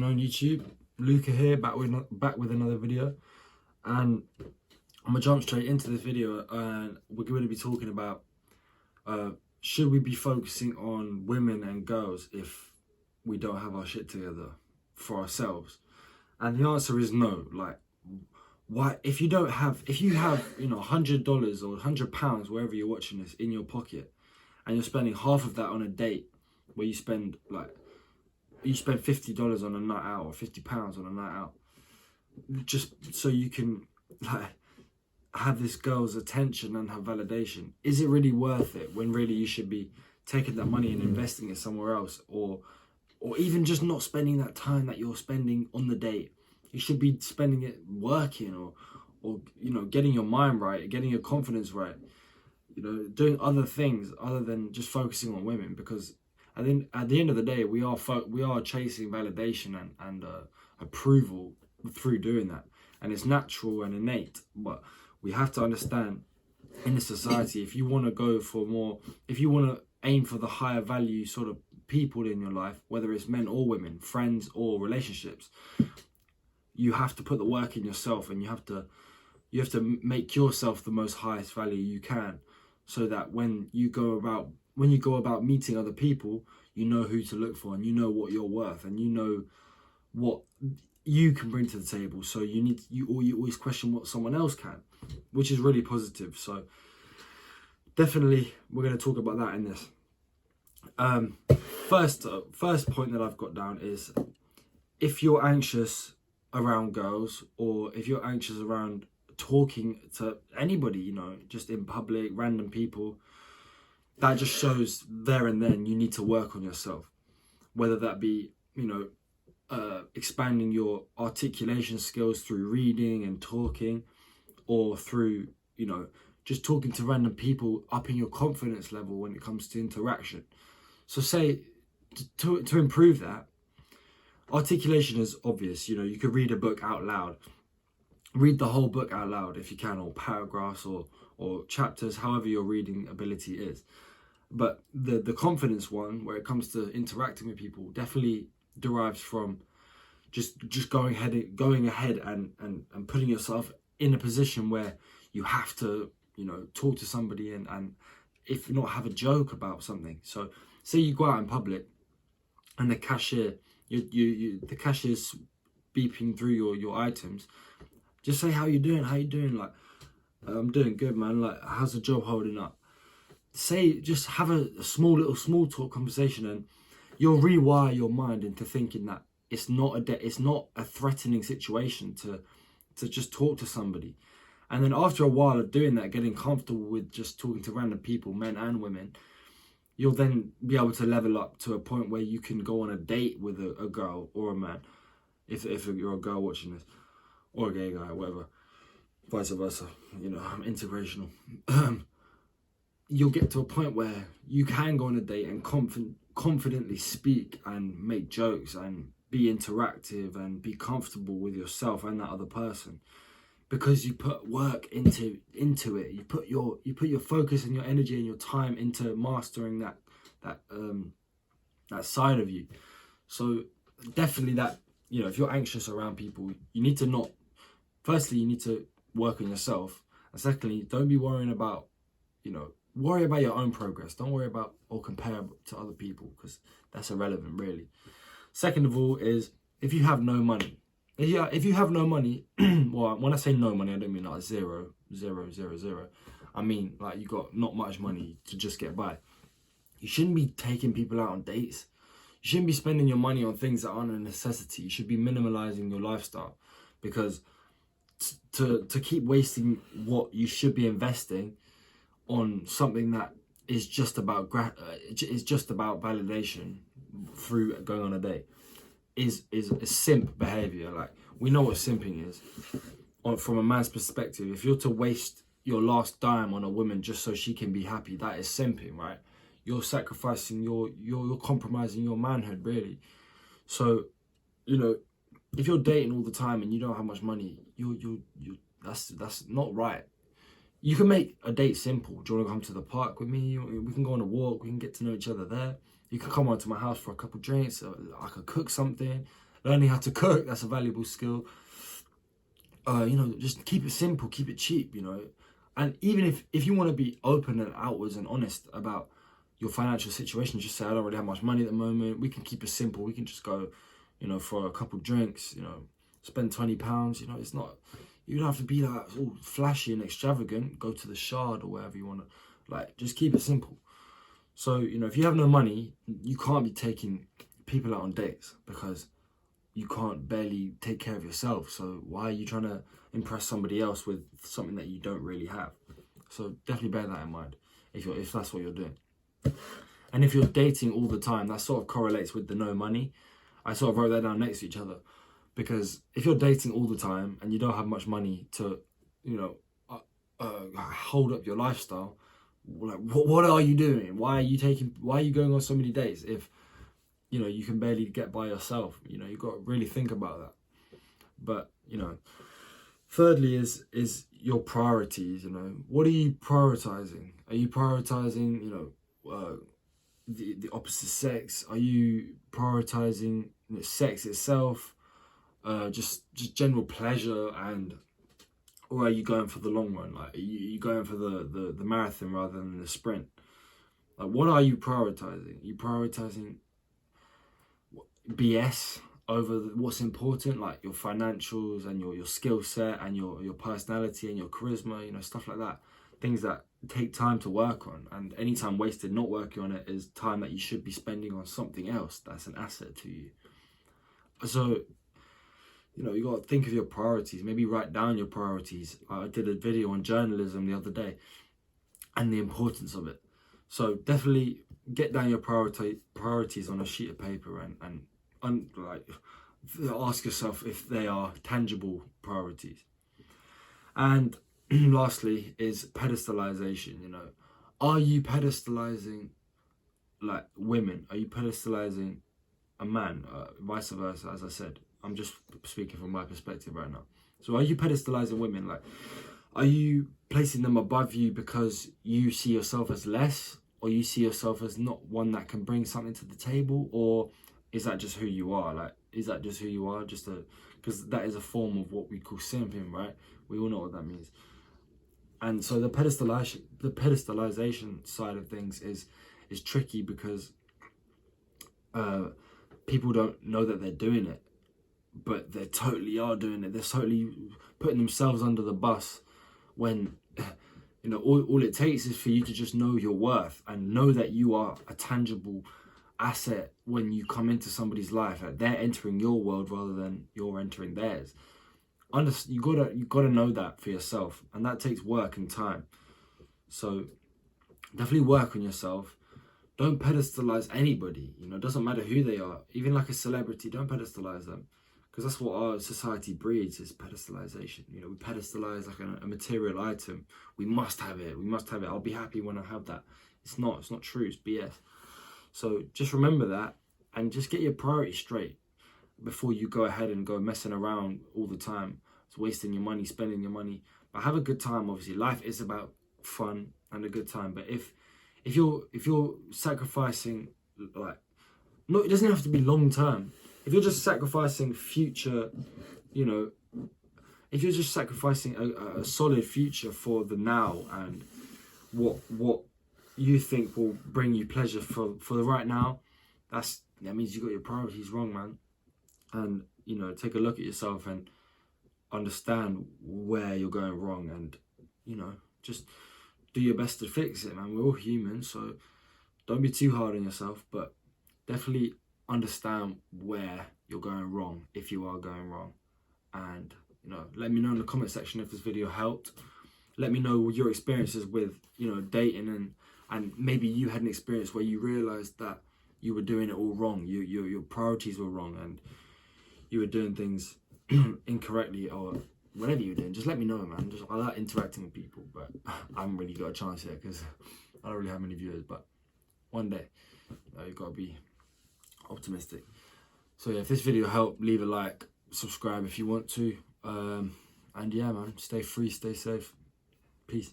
On YouTube, Luca here, back with another video, and I'm gonna jump straight into this video, and we're going to be talking about should we be focusing on women and girls if we don't have our shit together for ourselves? And the answer is no. Like, why? If you have $100 or £100 wherever you're watching this in your pocket, and you're spending half of that on a date where you spend $50 on a night out or £50 on a night out, just so you can have this girl's attention and have validation. Is it really worth it when really you should be taking that money and investing it somewhere else, or even just not spending that time that you're spending on the date? You should be spending it working or getting your mind right, getting your confidence right, doing other things other than just focusing on women, because at the end of the day, we are chasing validation and approval through doing that, and it's natural and innate. But we have to understand, in this society, if you want to go for more, if you want to aim for the higher value sort of people in your life, whether it's men or women, friends or relationships, you have to put the work in yourself, and you have to make yourself the most highest value you can, so that when you go about meeting other people, you know who to look for, and you know what you're worth, and you know what you can bring to the table. So you always question what someone else can, which is really positive. So definitely we're going to talk about that in this. First point that I've got down is, if you're anxious around girls, or if you're anxious around talking to anybody, just in public, random people, that just shows there and then you need to work on yourself. Whether that be, expanding your articulation skills through reading and talking, or through, just talking to random people, upping your confidence level when it comes to interaction. So say, to improve that, articulation is obvious. You could read a book out loud. Read the whole book out loud if you can, or paragraphs or chapters, however your reading ability is. But the confidence one, where it comes to interacting with people, definitely derives from just going ahead and putting yourself in a position where you have to talk to somebody, and if not, have a joke about something. So say you go out in public and the cashier's beeping through your items. Just say, how you doing? Like, I'm doing good, man. Like, how's the job holding up? Just have a small talk conversation, and you'll rewire your mind into thinking that it's not a threatening situation to just talk to somebody. And then after a while of doing that, getting comfortable with just talking to random people, men and women, you'll then be able to level up to a point where you can go on a date with a girl or a man, if you're a girl watching this, or a gay guy, whatever, vice versa. I'm integrational. You'll get to a point where you can go on a date and confidently speak and make jokes and be interactive and be comfortable with yourself and that other person, because you put work into it. You put your focus and your energy and your time into mastering that side of you. So definitely that, if you're anxious around people, you need to you need to work on yourself, and secondly, don't be worrying about, worry about your own progress. Don't worry about or compare to other people, because that's irrelevant, really. Second of all is, if you have no money. If you have no money, well, when I say no money, I don't mean like zero. I mean, like, you got not much money to just get by. You shouldn't be taking people out on dates. You shouldn't be spending your money on things that aren't a necessity. You should be minimalizing your lifestyle, because to keep wasting what you should be investing on something that is just about validation through going on a date is simp behavior. Like, we know what simping is from a man's perspective. If you're to waste your last dime on a woman just so she can be happy, that is simping, right? You're sacrificing you're compromising your manhood, really. So, if you're dating all the time and you don't have much money, that's not right. You can make a date simple. Do you want to come to the park with me? We can go on a walk. We can get to know each other there. You can come on to my house for a couple drinks. I could cook something. Learning how to cook, that's a valuable skill. You know, just keep it simple, keep it cheap, you know. And even if you want to be open and outwards and honest about your financial situation, just say, I don't really have much money at the moment. We can keep it simple. We can just go, you know, for a couple drinks, you know, spend £20. You know, it's not, you don't have to be like all flashy and extravagant. Go to the Shard or wherever you want to, like, just keep it simple. So, you know, if you have no money, you can't be taking people out on dates because you can't barely take care of yourself. So why are you trying to impress somebody else with something that you don't really have? So definitely bear that in mind if that's what you're doing. And if you're dating all the time, that sort of correlates with the no money. I sort of wrote that down next to each other, because if you're dating all the time and you don't have much money to, you know, hold up your lifestyle, like what are you doing? Why are you going on so many dates if, you know, you can barely get by yourself? You know, you've got to really think about that. But, you know, thirdly is your priorities. You know, what are you prioritizing? Are you prioritizing, you know, the opposite sex? Are you prioritizing, you know, sex itself? Just general pleasure, or are you going for the long run? Like, are you going for the marathon rather than the sprint? Like, what are you prioritizing? Are you prioritizing BS over what's important, like your financials and your skill set and your personality and your charisma, you know, stuff like that? Things that take time to work on, and any time wasted not working on it is time that you should be spending on something else that's an asset to you. So, you know, you got to think of your priorities. Maybe write down your priorities. I did a video on journalism the other day and the importance of it. So definitely get down your priorities on a sheet of paper and like ask yourself if they are tangible priorities. And lastly is pedestalization. You know, are you pedestalizing like women? Are you pedestalizing a man? Vice versa, as I said. I'm just speaking from my perspective right now. So are you pedestalizing women? Like, are you placing them above you because you see yourself as less, or you see yourself as not one that can bring something to the table? Or is that just who you are? Like, is that just who you are? Because that is a form of what we call simping, right? We all know what that means. And so the pedestalization side of things is tricky, because people don't know that they're doing it, but they totally are doing it. They're totally putting themselves under the bus when, you know, all it takes is for you to just know your worth and know that you are a tangible asset when you come into somebody's life. Like, they're entering your world rather than you're entering theirs. You gotta know that for yourself, and that takes work and time. So definitely work on yourself. Don't pedestalize anybody. You know, it doesn't matter who they are. Even like a celebrity, don't pedestalize them, because that's what our society breeds, is pedestalization. You know, we pedestalize like a material item. We must have it. We must have it. I'll be happy when I have that. It's not true. It's BS. So just remember that, and just get your priorities straight before you go ahead and go messing around all the time. It's wasting your money, spending your money. But have a good time. Obviously, life is about fun and a good time. But if you're sacrificing, like, no, it doesn't have to be long term. If you're just sacrificing future, you know, if you're just sacrificing a solid future for the now and what you think will bring you pleasure for the right now, that means you got your priorities wrong, man. And, you know, take a look at yourself and understand where you're going wrong, and, you know, just do your best to fix it, man. We're all human, so don't be too hard on yourself, but definitely understand where you're going wrong if you are going wrong. And, you know, let me know in the comment section if this video helped. Let me know your experiences with, you know, dating, and maybe you had an experience where you realized that you were doing it all wrong. Your priorities were wrong, and you were doing things incorrectly, or whatever you're doing. Just let me know, man. I like interacting with people, but I haven't really got a chance yet because I don't really have many viewers. But one day, you've got to be optimistic. So yeah, if this video helped, leave a like, subscribe if you want to, and yeah, man, stay free, stay safe, peace.